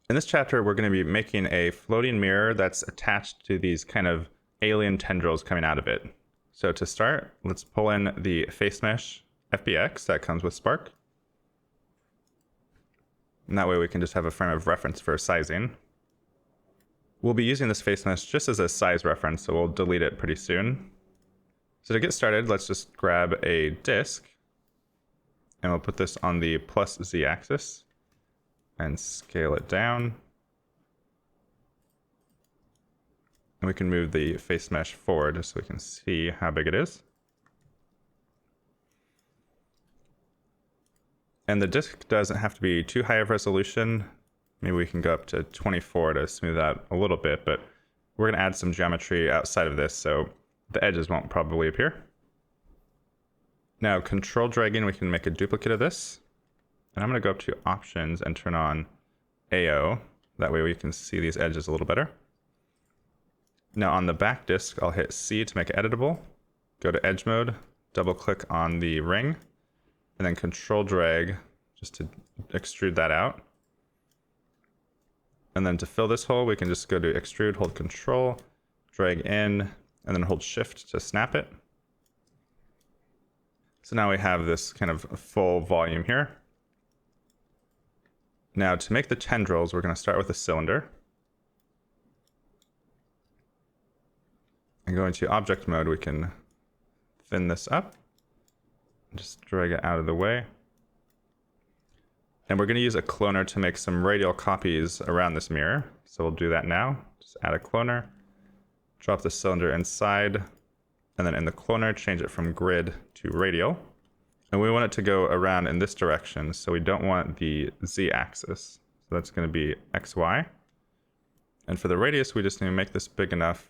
In this chapter, we're going to be making a floating mirror that's attached to these kind of alien tendrils coming out of it. So to start, let's pull in the face mesh FBX that comes with Spark. And that way we can just have a frame of reference for sizing. We'll be using this face mesh just as a size reference, so we'll delete it pretty soon. So to get started, let's just grab a disk, and we'll put this on the plus Z axis and scale it down. And we can move the face mesh forward so we can see how big it is. And the disk doesn't have to be too high of resolution. Maybe we can go up to 24 to smooth out a little bit, but we're going to add some geometry outside of this, so the edges won't probably appear. Now, control dragging, we can make a duplicate of this. And I'm going to go up to options and turn on AO. That way we can see these edges a little better. Now on the back disk, I'll hit C to make it editable. Go to edge mode, double click on the ring, and then control drag just to extrude that out. And then to fill this hole, we can just go to extrude, hold control, drag in, and then hold shift to snap it. So now we have this kind of full volume here. Now to make the tendrils, we're going to start with a cylinder. And go into object mode, we can thin this up. Just drag it out of the way. And we're going to use a cloner to make some radial copies around this mirror. So we'll do that now. Just add a cloner, drop the cylinder inside, and then in the cloner, change it from grid to radial. And we want it to go around in this direction, so we don't want the z-axis. So that's going to be xy. And for the radius, we just need to make this big enough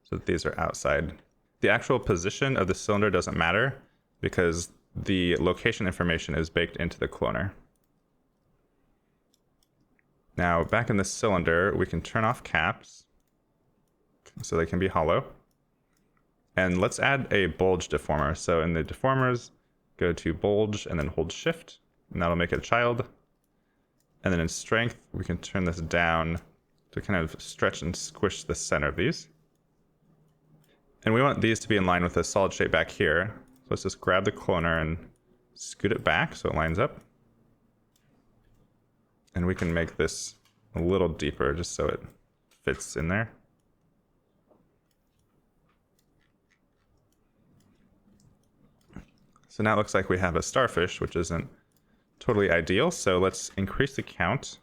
so that these are outside. The actual position of the cylinder doesn't matter because the location information is baked into the cloner. Now, back in the cylinder, we can turn off caps so they can be hollow. And let's add a bulge deformer. So in the deformers, go to bulge and then hold shift, and that'll make it a child. And then in strength, we can turn this down to kind of stretch and squish the center of these. And we want these to be in line with the solid shape back here. So let's just grab the cloner and scoot it back so it lines up. And we can make this a little deeper just so it fits in there. So now it looks like we have a starfish, which isn't totally ideal. So let's increase the count.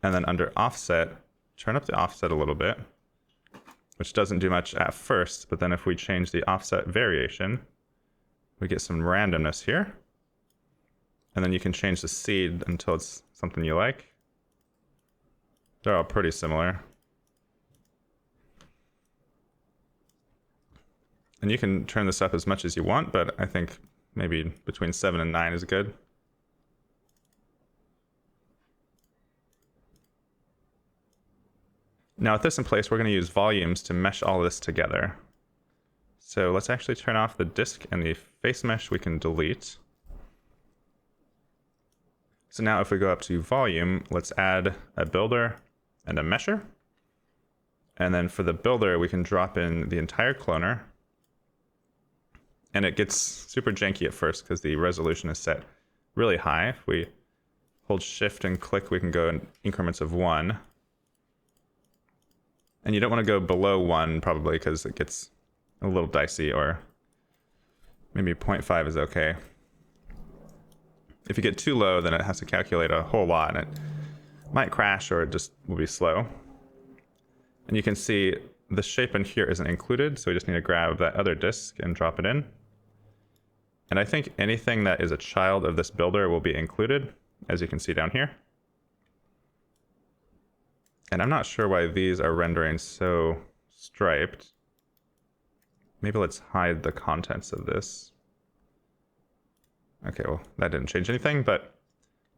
And then under offset, turn up the offset a little bit, which doesn't do much at first. But then if we change the offset variation, we get some randomness here. And then you can change the seed until it's something you like. They're all pretty similar. And you can turn this up as much as you want, but I think maybe between 7 and 9 is good. Now with this in place, we're going to use volumes to mesh all this together. So let's actually turn off the disk, and the face mesh we can delete. So now if we go up to volume, let's add a builder and a mesher. And then for the builder, we can drop in the entire cloner. And it gets super janky at first because the resolution is set really high. If we hold shift and click, we can go in increments of 1. And you don't want to go below 1 probably because it gets a little dicey, or maybe 0.5 is okay. If you get too low, then it has to calculate a whole lot, and it might crash or it just will be slow. And you can see the shape in here isn't included, so we just need to grab that other disk and drop it in. And I think anything that is a child of this builder will be included, as you can see down here. And I'm not sure why these are rendering so striped. Maybe let's hide the contents of this. Okay, well, that didn't change anything, but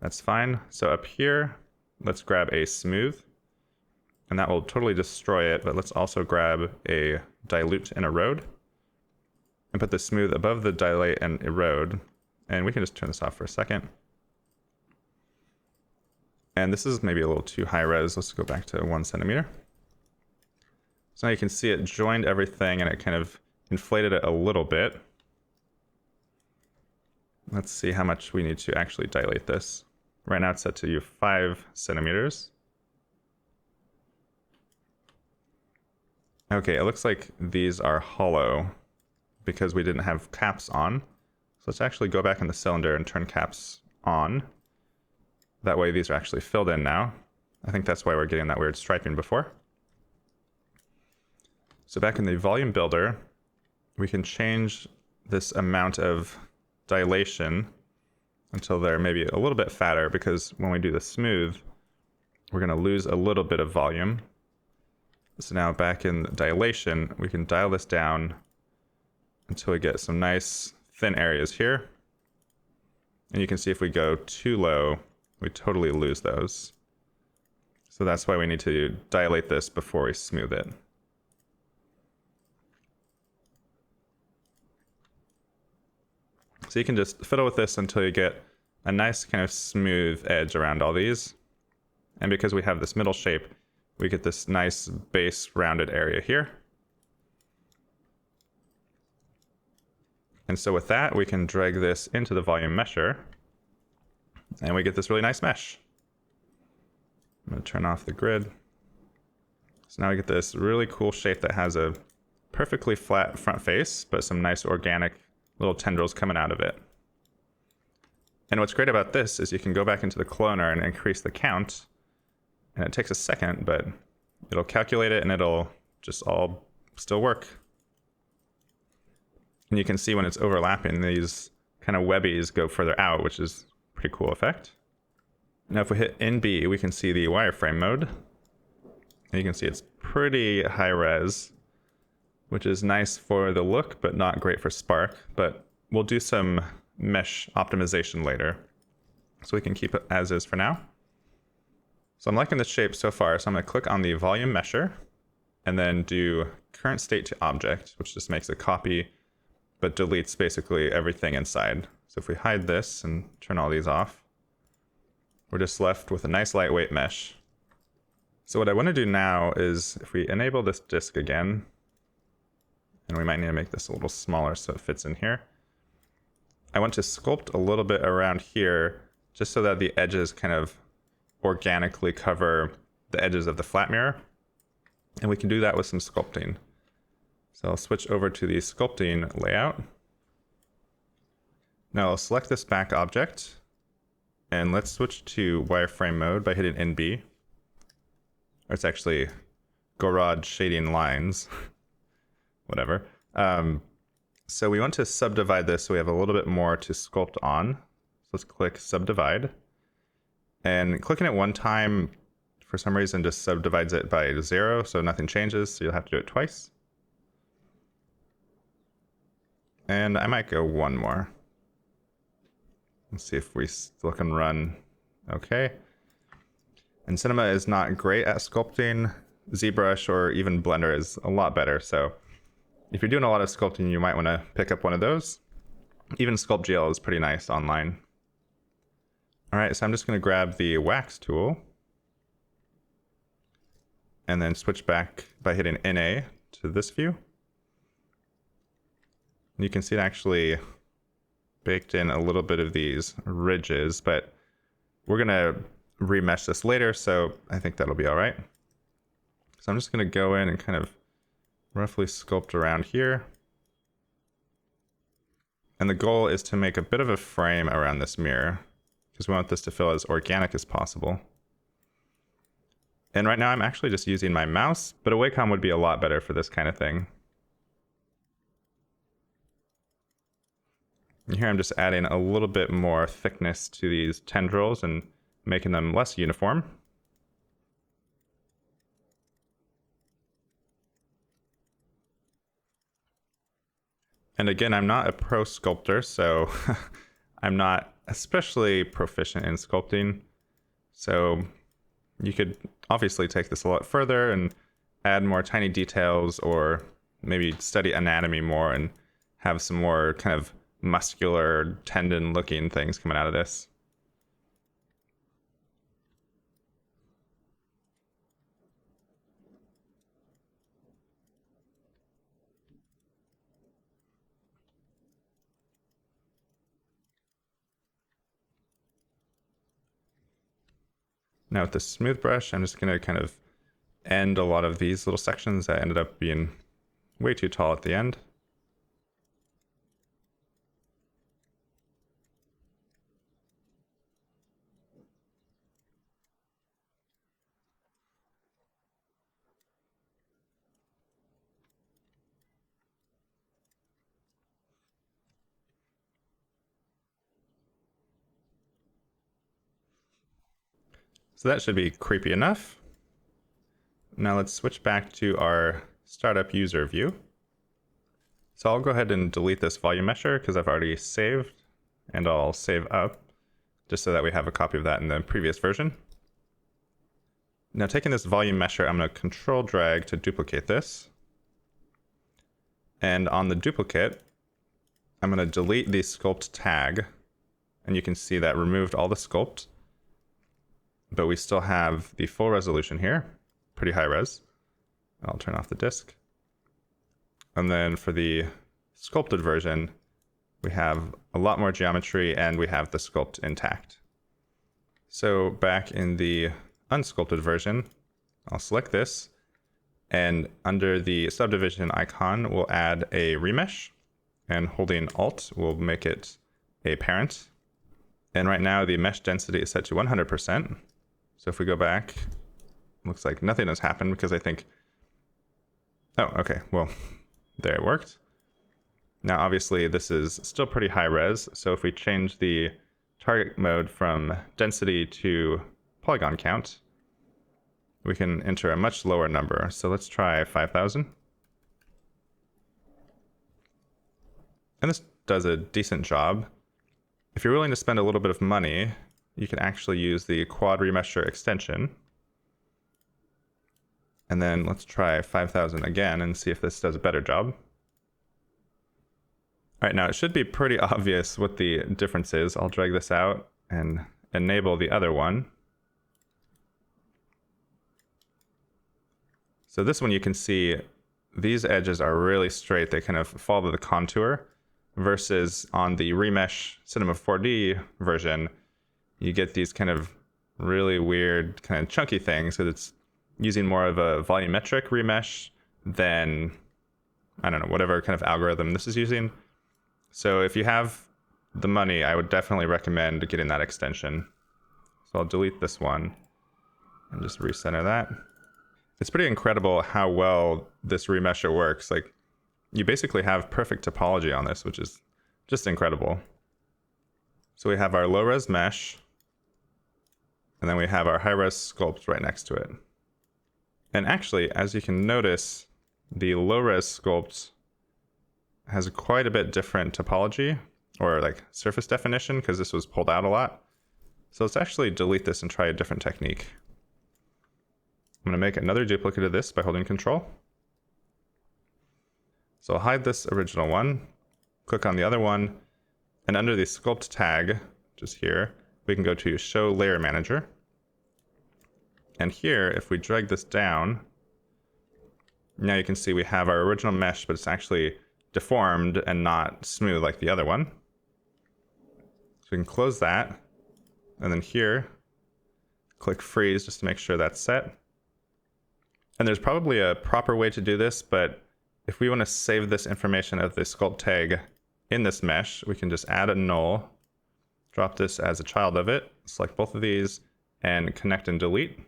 that's fine. So up here, let's grab a smooth, and that will totally destroy it, but let's also grab a dilute and erode, and put the smooth above the dilate and erode, and we can just turn this off for a second. And this is maybe a little too high res. Let's go back to 1 centimeter. So now you can see it joined everything and it kind of inflated it a little bit. Let's see how much we need to actually dilate this. Right now it's set to 5 centimeters. Okay, it looks like these are hollow because we didn't have caps on. So let's actually go back in the cylinder and turn caps on. That way these are actually filled in now. I think that's why we're getting that weird striping before. So back in the volume builder, we can change this amount of dilation until they're maybe a little bit fatter, because when we do the smooth, we're going to lose a little bit of volume. So now back in dilation, we can dial this down until we get some nice thin areas here. And you can see if we go too low, we totally lose those. So that's why we need to dilate this before we smooth it. So you can just fiddle with this until you get a nice kind of smooth edge around all these. And because we have this middle shape, we get this nice base rounded area here. And so with that, we can drag this into the volume mesher, and we get this really nice mesh. I'm going to turn off the grid. So now we get this really cool shape that has a perfectly flat front face, but some nice organic little tendrils coming out of it. And what's great about this is you can go back into the cloner and increase the count. And it takes a second, but it'll calculate it and it'll just all still work. And you can see when it's overlapping, these kind of webbies go further out, which is a pretty cool effect. Now if we hit NB, we can see the wireframe mode. And you can see it's pretty high res, which is nice for the look, but not great for spark. But we'll do some mesh optimization later. So we can keep it as is for now. So I'm liking this shape so far. So I'm going to click on the volume mesher and then do current state to object, which just makes a copy, but deletes basically everything inside. So if we hide this and turn all these off, we're just left with a nice lightweight mesh. So what I want to do now is if we enable this disk again, and we might need to make this a little smaller so it fits in here. I want to sculpt a little bit around here just so that the edges kind of organically cover the edges of the flat mirror. And we can do that with some sculpting. So I'll switch over to the sculpting layout. Now I'll select this back object and let's switch to wireframe mode by hitting NB. Or it's actually Garage Shading Lines. Whatever. So we want to subdivide this so we have a little bit more to sculpt on. So let's click subdivide. And clicking it one time, for some reason, just subdivides it by 0, so nothing changes, so you'll have to do it twice. And I might go one more. Let's see if we still can run okay. And Cinema is not great at sculpting. ZBrush or even Blender is a lot better, so if you're doing a lot of sculpting, you might want to pick up one of those. Even SculptGL is pretty nice online. All right, so I'm just going to grab the wax tool and then switch back by hitting NA to this view. You can see it actually baked in a little bit of these ridges, but we're going to remesh this later, so I think that'll be all right. So I'm just going to go in and kind of roughly sculpt around here. And the goal is to make a bit of a frame around this mirror because we want this to feel as organic as possible. And right now I'm actually just using my mouse, but a Wacom would be a lot better for this kind of thing. And here I'm just adding a little bit more thickness to these tendrils and making them less uniform. And again, I'm not a pro sculptor, so I'm not especially proficient in sculpting. So you could obviously take this a lot further and add more tiny details, or maybe study anatomy more and have some more kind of muscular tendon looking things coming out of this. Now with the smooth brush, I'm just going to kind of end a lot of these little sections that ended up being way too tall at the end. So that should be creepy enough. Now let's switch back to our startup user view. So I'll go ahead and delete this volume mesher because I've already saved, and I'll save up just so that we have a copy of that in the previous version. Now taking this volume mesher, I'm going to control drag to duplicate this. And on the duplicate, I'm going to delete the sculpt tag, and you can see that removed all the sculpt, but we still have the full resolution here, pretty high res. I'll turn off the disk. And then for the sculpted version, we have a lot more geometry and we have the sculpt intact. So back in the unsculpted version, I'll select this, and under the subdivision icon, we'll add a remesh, and holding Alt will make it a parent. And right now the mesh density is set to 100%. So if we go back, looks like nothing has happened because I think, oh, okay, well, there it worked. Now, obviously, this is still pretty high res. So if we change the target mode from density to polygon count, we can enter a much lower number. So let's try 5,000. And this does a decent job. If you're willing to spend a little bit of money, you can actually use the Quad Remesher extension. And then let's try 5,000 again and see if this does a better job. All right, now it should be pretty obvious what the difference is. I'll drag this out and enable the other one. So this one you can see these edges are really straight. They kind of follow the contour, versus on the Remesh Cinema 4D version, you get these kind of really weird kind of chunky things because it's using more of a volumetric remesh than, I don't know, whatever kind of algorithm this is using. So if you have the money, I would definitely recommend getting that extension. So I'll delete this one and just recenter that. It's pretty incredible how well this remesher works. Like, you basically have perfect topology on this, which is just incredible. So we have our low res mesh, and then we have our high res sculpt right next to it. And actually, as you can notice, the low res sculpt has quite a bit different topology, or like surface definition, because this was pulled out a lot. So let's actually delete this and try a different technique. I'm going to make another duplicate of this by holding Control. So I'll hide this original one, click on the other one, and under the sculpt tag, just here, we can go to Show Layer Manager. And here, if we drag this down, now you can see we have our original mesh, but it's actually deformed and not smooth like the other one. So we can close that, and then here, click Freeze just to make sure that's set. And there's probably a proper way to do this, but if we want to save this information of the sculpt tag in this mesh, we can just add a null, drop this as a child of it, select both of these, and connect and delete.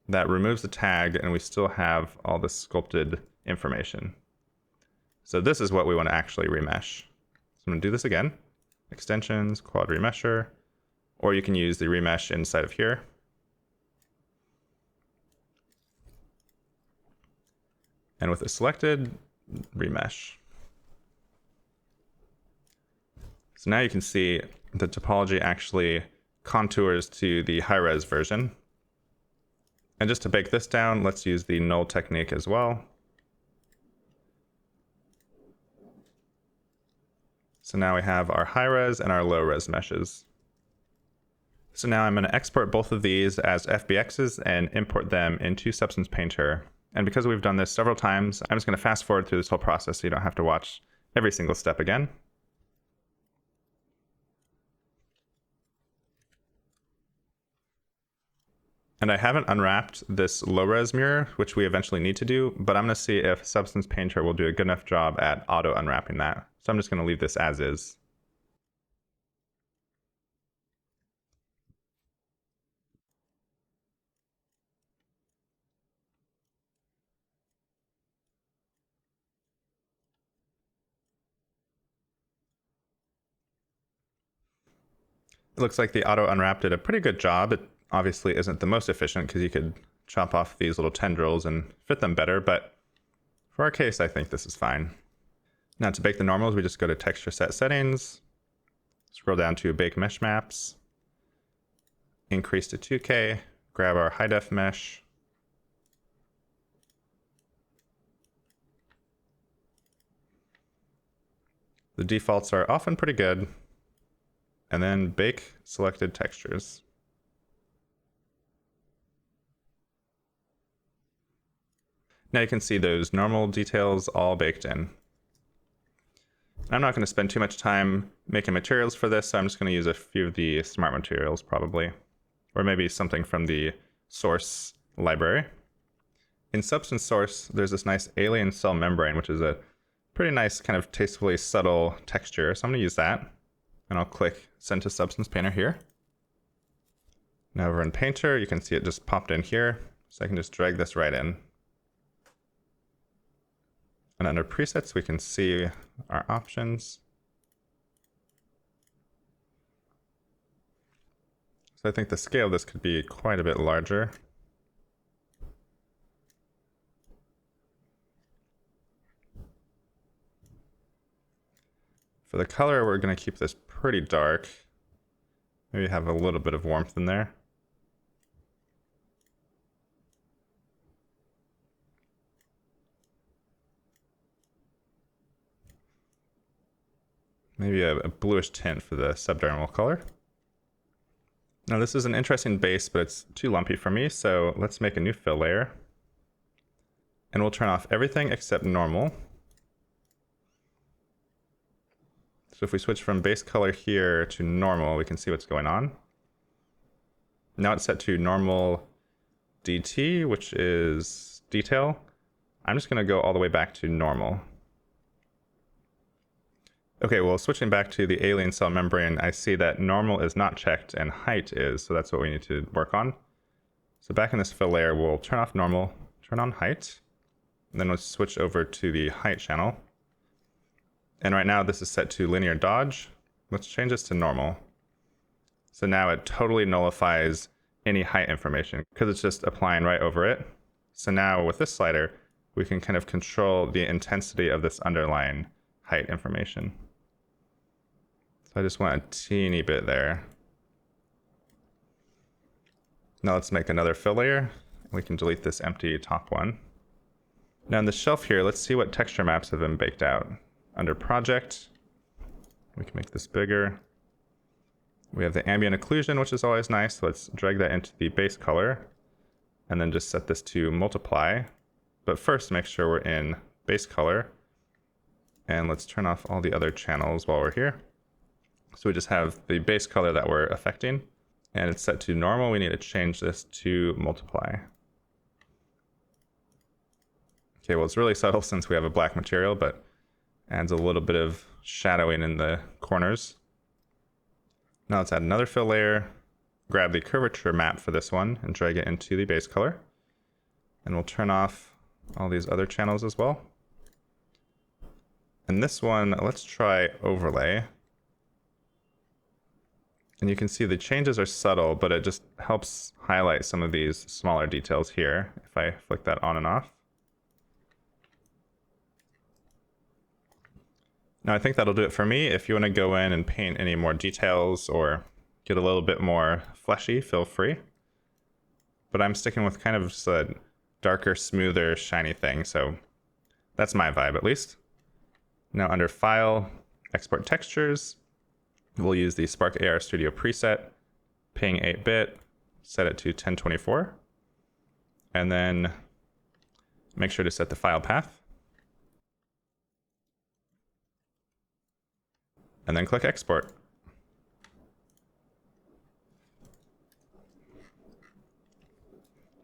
That removes the tag, and we still have all the sculpted information. So this is what we want to actually remesh. So I'm going to do this again. Extensions, Quad Remesher, or you can use the remesh inside of here. And with it selected, remesh. So now you can see the topology actually contours to the high-res version. And just to bake this down, let's use the null technique as well. So now we have our high-res and our low-res meshes. So now I'm going to export both of these as FBXs and import them into Substance Painter. And because we've done this several times, I'm just going to fast forward through this whole process so you don't have to watch every single step again. And I haven't unwrapped this low-res mirror, which we eventually need to do, but I'm going to see if Substance Painter will do a good enough job at auto-unwrapping that. So I'm just going to leave this as is. It looks like the auto-unwrap did a pretty good job. It obviously isn't the most efficient because you could chop off these little tendrils and fit them better, but for our case, I think this is fine. Now to bake the normals, we just go to Texture Set Settings, scroll down to Bake Mesh Maps, increase to 2K, grab our high def mesh, the defaults are often pretty good, and then bake selected textures. Now you can see those normal details all baked in. I'm not going to spend too much time making materials for this, so I'm just going to use a few of the smart materials probably, or maybe something from the source library. In Substance Source, there's this nice alien cell membrane, which is a pretty nice kind of tastefully subtle texture. So I'm going to use that, and I'll click Send to Substance Painter here. Now over in Painter, you can see it just popped in here, so I can just drag this right in. And under presets, we can see our options. So I think the scale of this could be quite a bit larger. For the color, we're going to keep this pretty dark. Maybe have a little bit of warmth in there. Maybe a bluish tint for the subdermal color. Now this is an interesting base, but it's too lumpy for me, so let's make a new fill layer. And we'll turn off everything except normal. So if we switch from base color here to normal, we can see what's going on. Now it's set to normal DT, which is detail. I'm just going to go all the way back to normal. Okay, well, switching back to the alien cell membrane, I see that normal is not checked and height is, so that's what we need to work on. So back in this fill layer, we'll turn off normal, turn on height, and then we'll switch over to the height channel. And right now this is set to linear dodge. Let's change this to normal. So now it totally nullifies any height information because it's just applying right over it. So now with this slider, we can kind of control the intensity of this underlying height information. So I just want a teeny bit there. Now let's make another fill layer. We can delete this empty top one. Now in the shelf here, let's see what texture maps have been baked out. Under project, we can make this bigger. We have the ambient occlusion, which is always nice. So let's drag that into the base color and then just set this to multiply. But first make sure we're in base color. And let's turn off all the other channels while we're here. So we just have the base color that we're affecting, and it's set to normal. We need to change this to multiply. Okay, well, it's really subtle since we have a black material, but adds a little bit of shadowing in the corners. Now let's add another fill layer, grab the curvature map for this one, and drag it into the base color. And we'll turn off all these other channels as well. And this one, let's try overlay. And you can see the changes are subtle, but it just helps highlight some of these smaller details here if I flick that on and off. Now I think that'll do it for me. If you want to go in and paint any more details or get a little bit more fleshy, feel free. But I'm sticking with kind of just a darker, smoother, shiny thing, so that's my vibe at least. Now under File, Export Textures, we'll use the Spark AR Studio preset, ping 8-bit, set it to 1024, and then make sure to set the file path. And then click Export.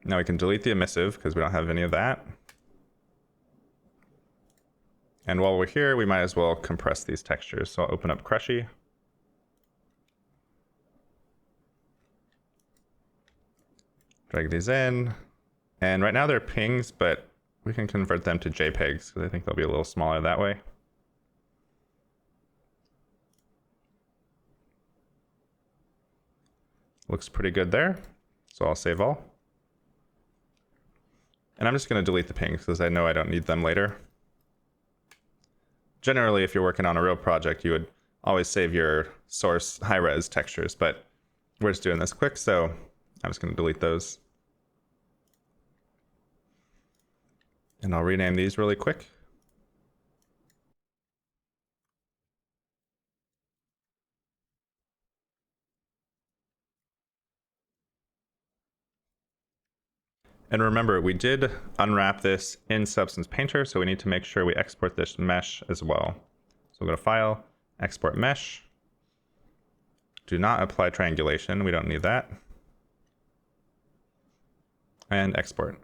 Now we can delete the emissive because we don't have any of that. And while we're here, we might as well compress these textures. So I'll open up Crushy. Drag these in. And right now they're pings, but we can convert them to jpegs because I think they'll be a little smaller that way. Looks pretty good there. So I'll save all. And I'm just going to delete the pings because I know I don't need them later. Generally, if you're working on a real project, you would always save your source high-res textures, but we're just doing this quick, so I'm just going to delete those. And I'll rename these really quick. And remember, we did unwrap this in Substance Painter, so we need to make sure we export this mesh as well. So we'll go to File, Export Mesh. Do not apply triangulation, we don't need that. And export.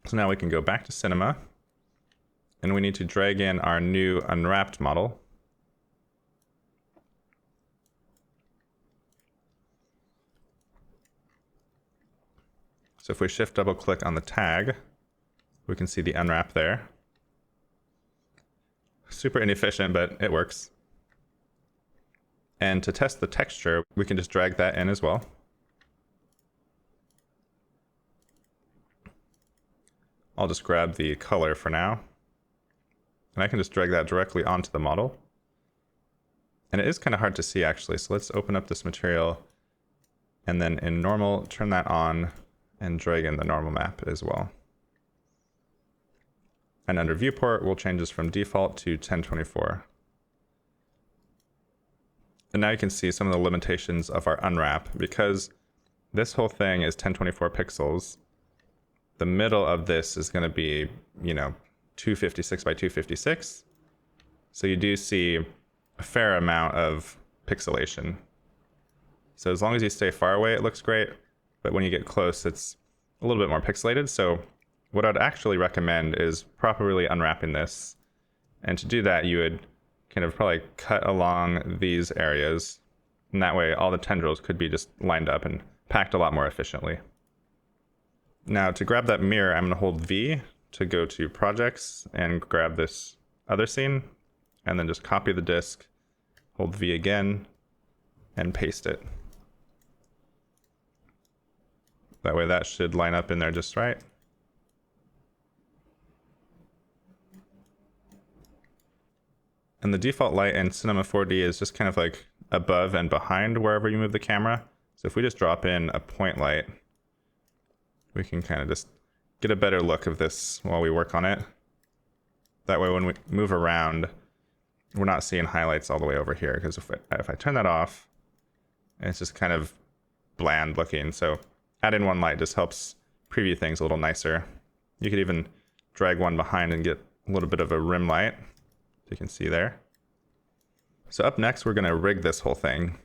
So now we can go back to Cinema, and we need to drag in our new unwrapped model. So if we shift double click on the tag, we can see the unwrap there. Super inefficient, but it works. And to test the texture, we can just drag that in as well. I'll just grab the color for now. And I can just drag that directly onto the model. And it is kind of hard to see actually, so let's open up this material and then in normal, turn that on and drag in the normal map as well. And under viewport, we'll change this from default to 1024. And now you can see some of the limitations of our unwrap. Because this whole thing is 1024 pixels, the middle of this is going to be, 256 by 256. So you do see a fair amount of pixelation. So as long as you stay far away, it looks great. But when you get close, it's a little bit more pixelated. So what I'd actually recommend is properly unwrapping this. And to do that, you would kind of probably cut along these areas. And that way, all the tendrils could be just lined up and packed a lot more efficiently. Now, to grab that mirror, I'm going to hold V to go to Projects and grab this other scene. And then just copy the disk, hold V again, and paste it. That way that should line up in there just right. And the default light in Cinema 4D is just kind of like above and behind wherever you move the camera. So if we just drop in a point light, we can kind of just get a better look of this while we work on it. That way when we move around, we're not seeing highlights all the way over here, because if I turn that off, it's just kind of bland looking. So add in one light just helps preview things a little nicer. You could even drag one behind and get a little bit of a rim light, you can see there. So up next, we're going to rig this whole thing.